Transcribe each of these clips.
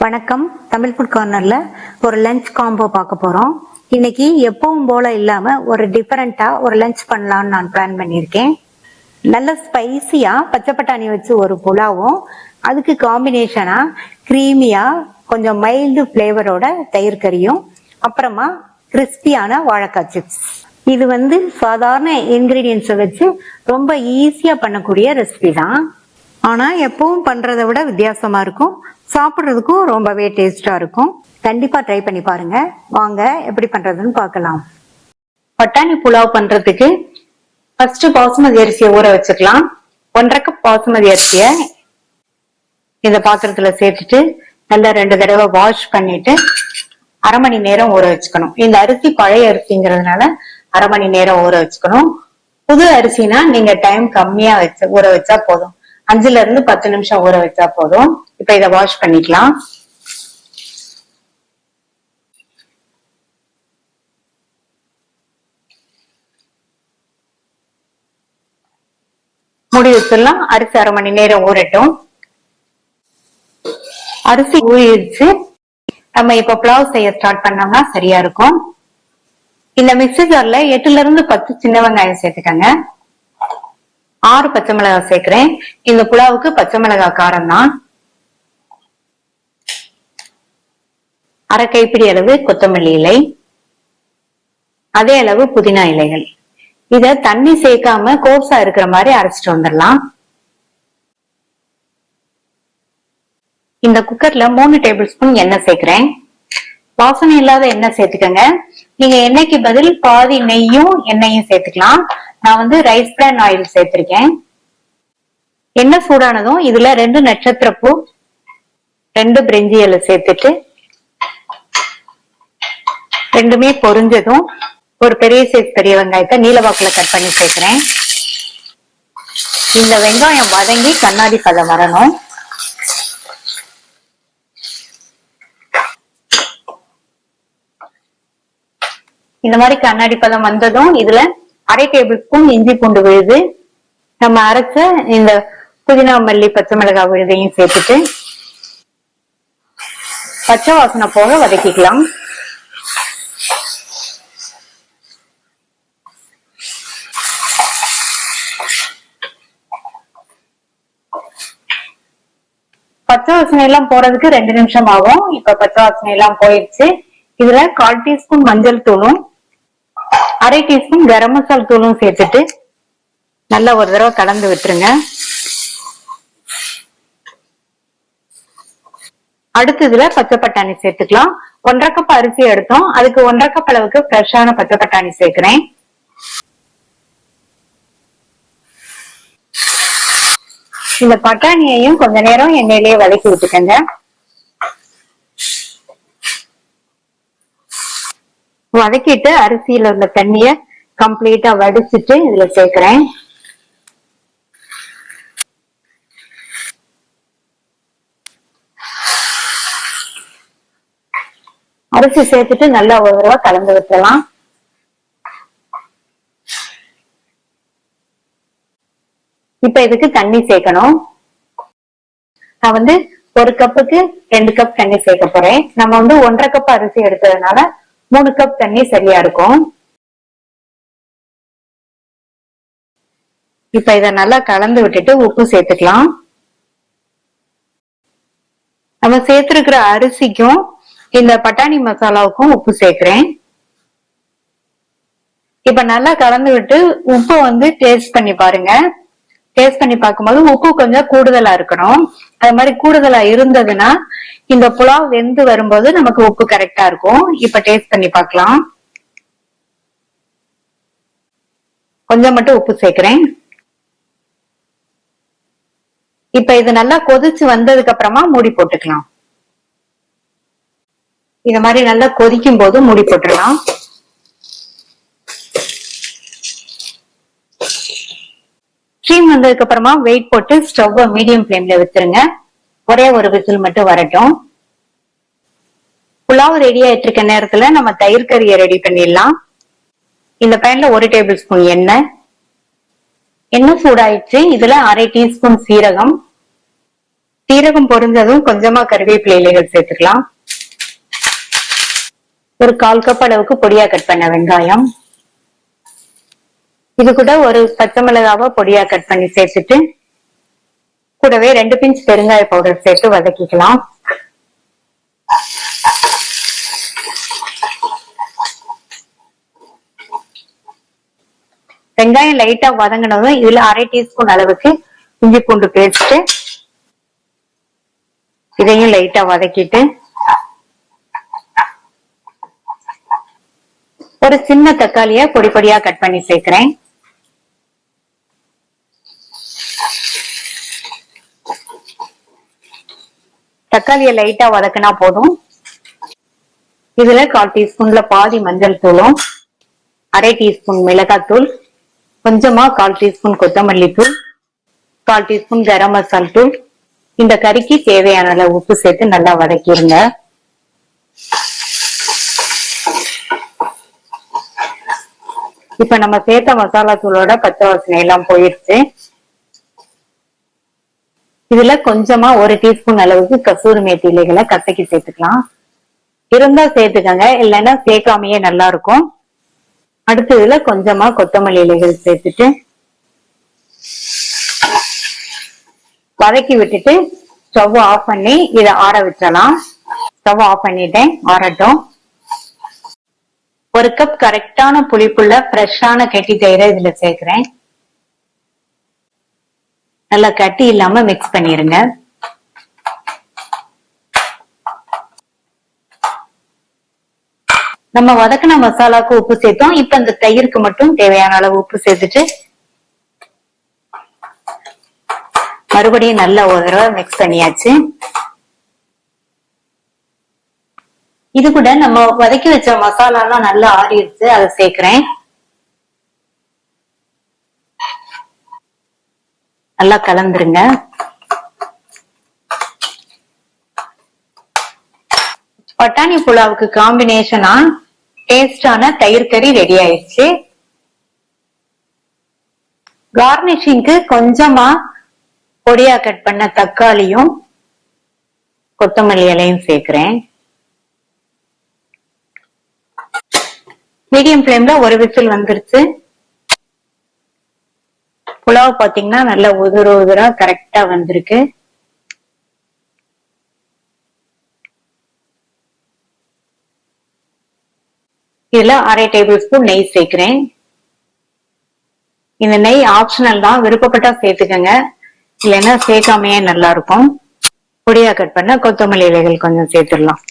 வணக்கம். தமிழ் ஃபுட் கார்னர்ல ஒரு லஞ்ச் காம்போ பார்க்க போறோம். இன்னைக்கு எப்பவும் போல இல்லாம ஒரு டிஃபரெண்டா ஒரு லஞ்ச் பண்ணலாம்னு நான் பிளான் பண்ணியிருக்கேன். நல்ல ஸ்பைசியா பச்சை பட்டாணி வச்சு ஒரு புலாவும், அதுக்கு காம்பினேஷனா கிரீமியா கொஞ்சம் மைல்டு ஃபிளேவரோட தயிர் கறியும், அப்புறமா கிறிஸ்பியான வாழைக்காய் சிப்ஸ். இது சாதாரண இன்கிரீடியன்ஸை வச்சு ரொம்ப ஈஸியா பண்ணக்கூடிய ரெசிபி தான். ஆனா எப்பவும் பண்றதை விட வித்தியாசமா இருக்கும், சாப்பிட்றதுக்கும் ரொம்பவே டேஸ்டா இருக்கும். கண்டிப்பா ட்ரை பண்ணி பாருங்க. வாங்க எப்படி பண்றதுன்னு பார்க்கலாம். பட்டாணி புலாவ் பண்றதுக்கு ஃபர்ஸ்ட் பாசுமதி அரிசியை ஊற வச்சுக்கலாம். 1.5 கப் பாசுமதி அரிசியை இந்த பாத்திரத்துல சேர்த்துட்டு நல்லா 2 தடவை வாஷ் பண்ணிட்டு அரை மணி நேரம் ஊற வச்சுக்கணும். இந்த அரிசி பழைய அரிசிங்கிறதுனால அரை மணி நேரம் ஊற வச்சுக்கணும். புது அரிசினா நீங்க டைம் கம்மியா ஊற வச்சா போதும். 5ல இருந்து 10 நிமிஷம் ஊற வச்சா போதும். இப்ப இத வாஷ் பண்ணிக்கலாம். மூடி வச்சிடலாம். அரிசி அரை மணி நேரம் ஊறட்டும். அரிசி ஊறிடுச்சு. நம்ம இப்ப புலாவ் செய்ய ஸ்டார்ட் பண்ணோம்னா சரியா இருக்கும். இந்த மிக்ஸி ஜார்ல 8ல இருந்து 10 சின்ன வெங்காயம் சேர்த்துக்கங்க. 6 பச்சை மிளகாய் சேர்க்கிறேன். இந்த புலாவுக்கு பச்சை மிளகாய் காரம் தான். அரை கைப்பிடி அளவு கொத்தமல்லி இலை, அதே அளவு புதினா இலைகள். இத தண்ணி சேர்க்காம கோர்ஸா இருக்கிற மாதிரி அரைச்சிட்டு வந்துடலாம். இந்த குக்கர்ல 3 டேபிள் ஸ்பூன் எண்ணெய் சேர்க்கிறேன். வாசனை இல்லாத எண்ணெய் சேர்த்துக்கங்க. நீங்க எண்ணெய்க்கு பதில் பாதி நெய்யும் எண்ணெயும் சேர்த்துக்கலாம். நான் ரைஸ் பிரான் ஆயில் சேர்த்திருக்கேன். எண்ணெய் சூடானதும் இதுல 2 நட்சத்திர பூ, 2 பிரிஞ்சி இலை சேர்த்துட்டு ரெண்டுமே பொரிஞ்சதும் ஒரு பெரிய சைஸ் பெரிய வெங்காயத்தை நீலவாக்குல கட் பண்ணி சேர்க்கிறேன். இந்த வெங்காயம் வதங்கி கண்ணாடி பதம் வரணும். இந்த மாதிரி கண்ணாடி பதம் வந்ததும் இதுல அரை டேபிள் ஸ்பூன் இஞ்சி பூண்டு விழுது, நம்ம அரைச்ச இந்த புதினா மல்லி பச்சை மிளகாய் விழுதையும் சேர்த்துட்டு பச்சை வாசனை போக வதக்கிக்கலாம். பச்சை வாசனை எல்லாம் போறதுக்கு 2 நிமிஷம் ஆகும். இப்ப பச்சை வாசனை எல்லாம் போயிடுச்சு. இதுல 1/4 டீஸ்பூன் மஞ்சள் தூளும் அரை டீஸ்பூன் கரம் மசாலா தூளும் சேர்த்துட்டு நல்லா ஒரு தடவை கலந்து விட்டுருங்க. அடுத்து இதுல பச்சை பட்டாணி சேர்த்துக்கலாம். 1.5 கப் அரிசி எடுத்தோம், அதுக்கு 1.5 கப் அளவுக்கு ஃப்ரெஷ்ஷான பச்சை பட்டாணி சேர்க்கிறேன். இந்த பட்டாணியையும் கொஞ்ச நேரம் எண்ணெயிலேயே வதக்கி விட்டுக்கங்க. வதக்கிட்டு அரிசியில உள்ள தண்ணிய கம்ப்ளீட்டா வடிச்சிட்டு இதுல சேர்க்கிறேன். அரிசி சேர்த்துட்டு நல்லா ஒரு தடவை கலந்து விட்டுலாம். இப்ப இதுக்கு தண்ணி சேர்க்கணும். நான் 1 கப்புக்கு 2 கப் தண்ணி சேர்க்க போறேன். நம்ம 1.5 கப் அரிசி எடுத்ததுனால 3 கப் தண்ணி சரியா இருக்கும். இப்ப இத நல்லா கலந்து விட்டுட்டு உப்பு சேர்த்துக்கலாம். நம்ம சேர்த்திருக்கிற அரிசிக்கும் இந்த பட்டாணி மசாலாவுக்கும் உப்பு சேர்க்கிறேன். இப்ப நல்லா கலந்து விட்டு உப்பு டேஸ்ட் பண்ணி பாருங்க. டேஸ்ட் பண்ணி பார்க்கும்போது உப்பு கொஞ்சம் கூடுதலா இருக்கணும். அது மாதிரி கூடுதலா இருந்ததுன்னா இந்த புலாவ் வெந்து வரும்போது நமக்கு உப்பு கரெக்டா இருக்கும். இப்ப டேஸ்ட் பண்ணி பார்க்கலாம். கொஞ்சம் மட்டும் உப்பு சேர்க்கிறேன். இப்ப இது நல்லா கொதிச்சு வந்ததுக்கு அப்புறமா மூடி போட்டுக்கலாம். இந்த மாதிரி நல்லா கொதிக்கும் போது மூடி போட்டுடலாம். ஸ்டீம் வந்ததுக்கு அப்புறமா வெயிட் போட்டு ஸ்டவ்வை மீடியம் ஃப்ளேம்ல வச்சிருங்க. ஒரே ஒரு விசில் மட்டும் வரட்டும். புலாவ் ரெடி ஆயிட்டு இருக்க நேரத்துல நம்ம தயிர் கறியை ரெடி பண்ணிடலாம். இந்த பேன்ல 1 டேபிள் ஸ்பூன் எண்ணெய் சூடாயிடுச்சு. இதுல அரை டீஸ்பூன் சீரகம், சீரகம் பொரிஞ்சதும் கொஞ்சமா கருவேப்பிலை இலைகள் சேர்த்துக்கலாம். ஒரு 1/4 கப் அளவுக்கு பொடியா கட் பண்ண வெங்காயம், இது கூட ஒரு பச்சை மிளகாவை பொடியா கட் பண்ணி சேர்த்துட்டு கூடவே 2 பிஞ்ச் பெருங்காய பவுடர் சேர்த்து வதக்கிக்கலாம். வெங்காயம் லைட்டா வதங்கினதும் இதுல 1/2 டீஸ்பூன் அளவுக்கு இஞ்சி பூண்டு பேஸ்ட், இதையும் லைட்டா வதக்கிட்டு ஒரு சின்ன தக்காளிய பொடி பொடியா கட் பண்ணி சேர்க்கிறேன். தக்காளிய லைட்டா வதக்கினா போதும். இதுல 1/4 டீஸ்பூன்ல பாதி மஞ்சள் தூளும், 1/2 டீஸ்பூன் மிளகாய் தூள், கொஞ்சமா 1/4 டீஸ்பூன் கொத்தமல்லி தூள், 1/4 டீஸ்பூன் கரம் மசாலா தூள், இந்த கறிக்கு தேவையான அளவு உப்பு சேர்த்து நல்லா வதக்கிடுங்க. இப்ப நம்ம சேர்த்த மசாலா தூளோட பச்சை வாசனை எல்லாம் போயிடுச்சு. இதுல கொஞ்சமா 1 டீஸ்பூன் அளவுக்கு கசூரி மேத்தி இலைகளை கசக்கி சேர்த்துக்கலாம். இருந்தா சேர்த்துக்கங்க, இல்லைன்னா சேர்க்காமையே நல்லா இருக்கும். அடுத்து இதுல கொஞ்சமா கொத்தமல்லி இலைகள் சேர்த்துட்டு வதக்கி விட்டுட்டு ஸ்டவ் ஆஃப் பண்ணி இதை ஆற விட்டுறலாம். ஸ்டவ் ஆஃப் பண்ணிட்டேன், ஆறட்டும். 1 கப் கரெக்டான புளிப்புள்ள ஃப்ரெஷ்ஷான கெட்டி தயிரை இதுல சேர்க்கிறேன். நல்லா கட்டி இல்லாம மிக்ஸ் பண்ணிருங்க. நம்ம வதக்கின மசாலாக்கு உப்பு சேர்த்தோம். இப்ப இந்த தயிருக்கு மட்டும் தேவையான அளவு உப்பு சேர்த்துட்டு மறுபடியும் நல்லா ஒரு தடவை மிக்ஸ் பண்ணியாச்சு. இது கூட நம்ம வதக்கி வச்ச மசாலாலாம் நல்லா ஆறிடுச்சு, அதை சேர்க்கிறேன். நல்லா கலந்துருங்க. பட்டாணி புலாவுக்கு காம்பினேஷனா டேஸ்டான தயிர் கறி ரெடி ஆயிடுச்சு. கார்னிஷிங்க்கு கொஞ்சமா பொடியா கட் பண்ண தக்காளியும் கொத்தமல்லி இலையும் சேர்க்கிறேன். மீடியம் ஃப்ளேம்ல ஒரு விசில் வந்துருச்சு. புலாவ் பாத்தீங்கன்னா நல்லா உதிர உதிரா கரெக்டா வந்திருக்கு. இதுல 1/2 டேபிள் ஸ்பூன் நெய் சேர்க்கிறேன். இந்த நெய் ஆப்ஷனல் தான், விருப்பப்பட்டா சேர்த்துக்கங்க, இல்லைன்னா சேர்க்காமையே நல்லா இருக்கும். பொடியா கட் பண்ண கொத்தமல்லி இலைகள் கொஞ்சம் சேர்த்துடலாம்.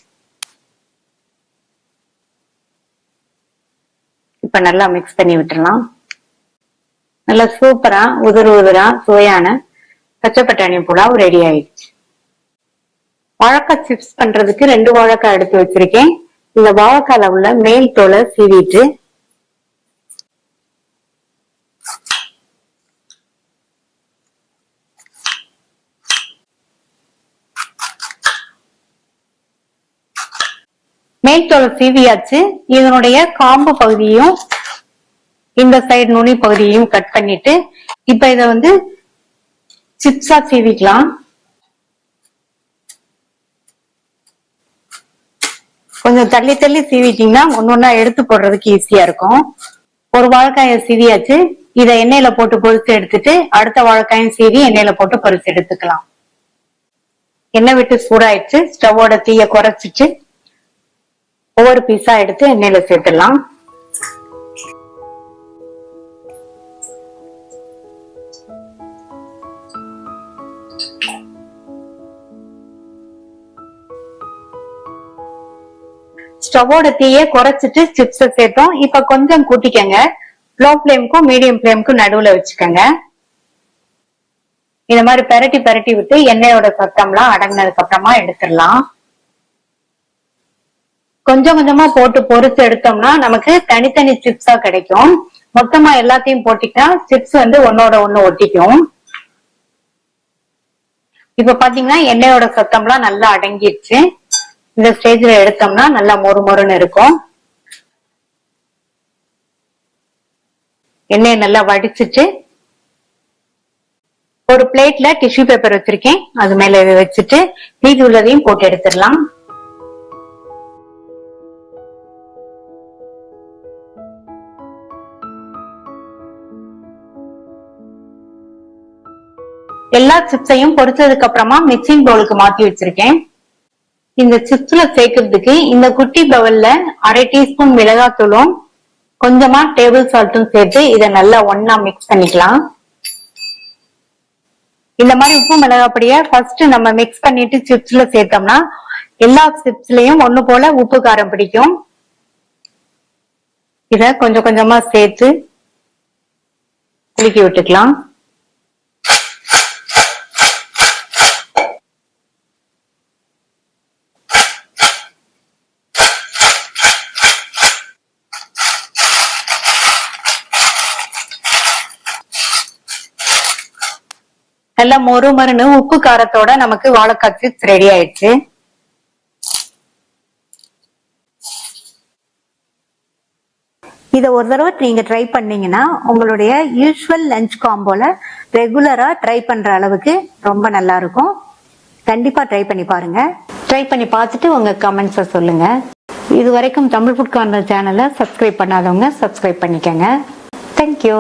இப்ப நல்லா மிக்ஸ் பண்ணி விட்டுறலாம். நல்லா சூப்பரா உதிர உதிரா சுவையான பச்சை பட்டாணி புலாவ் ரெடி ஆயிடுச்சு. வாழைக்காய் சிப்ஸ் பண்றதுக்கு 2 வாழைக்காய் எடுத்து வச்சிருக்கேன். இந்த வாழைக்கால உள்ள மேல் தோலை சீவிட்டு மேல் தோலை சீவியாச்சு. இதனுடைய காம்பு பகுதியும் இந்த சைடு நுனி பகுதியையும் கட் பண்ணிட்டு இப்ப இத வந்து சிப்ஸா சீவிக்கலாம். கொஞ்சம் தள்ளி தள்ளி சீவிட்டீங்கன்னா ஒன்னொன்னா எடுத்து போடுறதுக்கு ஈஸியா இருக்கும். ஒரு வாழைக்காயை சீவியாச்சு. இதை எண்ணெயில போட்டு பொரிச்சு எடுத்துட்டு அடுத்த வாழைக்காயும் சீவி எண்ணெயில போட்டு பொரிச்சு எடுத்துக்கலாம். எண்ணெய் விட்டு சூடாயிடுச்சு. ஸ்டவோட தீய குறைச்சிட்டு ஒவ்வொரு பீஸா எடுத்து எண்ணெயில சேர்த்துடலாம். ஸ்டவோட தீய குறைச்சிட்டு சிப்ஸ சேர்த்தோம். இப்ப கொஞ்சம் கூட்டிக்கங்க. லோ ஃபிளேமுக்கும் மீடியம் ஃபிளேமுக்கும் நடுவுல வச்சுக்கோங்க. இந்த மாதிரி பெரட்டி பெரட்டி விட்டு எண்ணெயோட சத்தம்லாம் அடங்கினதுக்கு அப்புறமா எடுத்துடலாம். கொஞ்சம் கொஞ்சமா போட்டு பொரிச்சு எடுத்தோம்னா நமக்கு தனித்தனி சிப்ஸா கிடைக்கும். மொத்தமா எல்லாத்தையும் போட்டிட்டா சிப்ஸ் வந்து ஒன்னோட ஒண்ணு ஒட்டிக்கும். இப்ப பாத்தீங்கன்னா எண்ணெயோட சத்தம்லாம் நல்லா அடங்கிடுச்சு. இந்த ஸ்டேஜ்ல எடுத்தோம்னா நல்லா மொறு மொறுன்னு இருக்கும். எண்ணெயை நல்லா வடிச்சிட்டு ஒரு பிளேட்ல டிஷ்யூ பேப்பர் வச்சிருக்கேன், அது மேல இதை வச்சுட்டு மீதி உள்ளதையும் போட்டு எடுத்துடலாம். எல்லா சிப்ஸையும் பொரிச்சதுக்கு அப்புறமா மிக்சிங் பவுலுக்கு மாத்தி வச்சிருக்கேன். இந்த சிப்ஸ்ல சேர்க்கறதுக்கு இந்த குட்டி பவுல்ல 1/2 டீஸ்பூன் மிளகாத்தூளும் கொஞ்சமா டேபிள் சால்ட்டும் சேர்த்து இதை நல்லா ஒண்ணா மிக்ஸ் பண்ணிக்கலாம். இந்த மாதிரி உப்பு மிளகாப்பொடியை ஃபர்ஸ்ட் நம்ம மிக்ஸ் பண்ணிட்டு சிப்ஸ்ல சேர்த்தோம்னா எல்லா சிப்ஸ்லயும் ஒண்ணு போல உப்பு காரம் பிடிக்கும். இத கொஞ்சம் கொஞ்சமா சேர்த்து குலுக்கி விட்டுக்கலாம். நல்லா மொறு மொறுன்னு உப்பு காரத்தோட நமக்கு வாழைக்காய் சிப்ஸ் ரெடி ஆயிடுச்சு. இதை ஒரு தடவை நீங்க ட்ரை பண்ணீங்கன்னா உங்களுடைய யூஸ்வல் லஞ்ச் காம்போல ரெகுலரா ட்ரை பண்ற அளவுக்கு ரொம்ப நல்லா இருக்கும். கண்டிப்பா ட்ரை பண்ணி பாருங்க. ட்ரை பண்ணி பார்த்துட்டு உங்க கமெண்ட்ஸை சொல்லுங்க. இது வரைக்கும் தமிழ் ஃபுட் கார்னர் சேனலை சப்ஸ்கிரைப் பண்ணாதவங்க சப்ஸ்கிரைப் பண்ணிக்கங்க. தேங்க்யூ.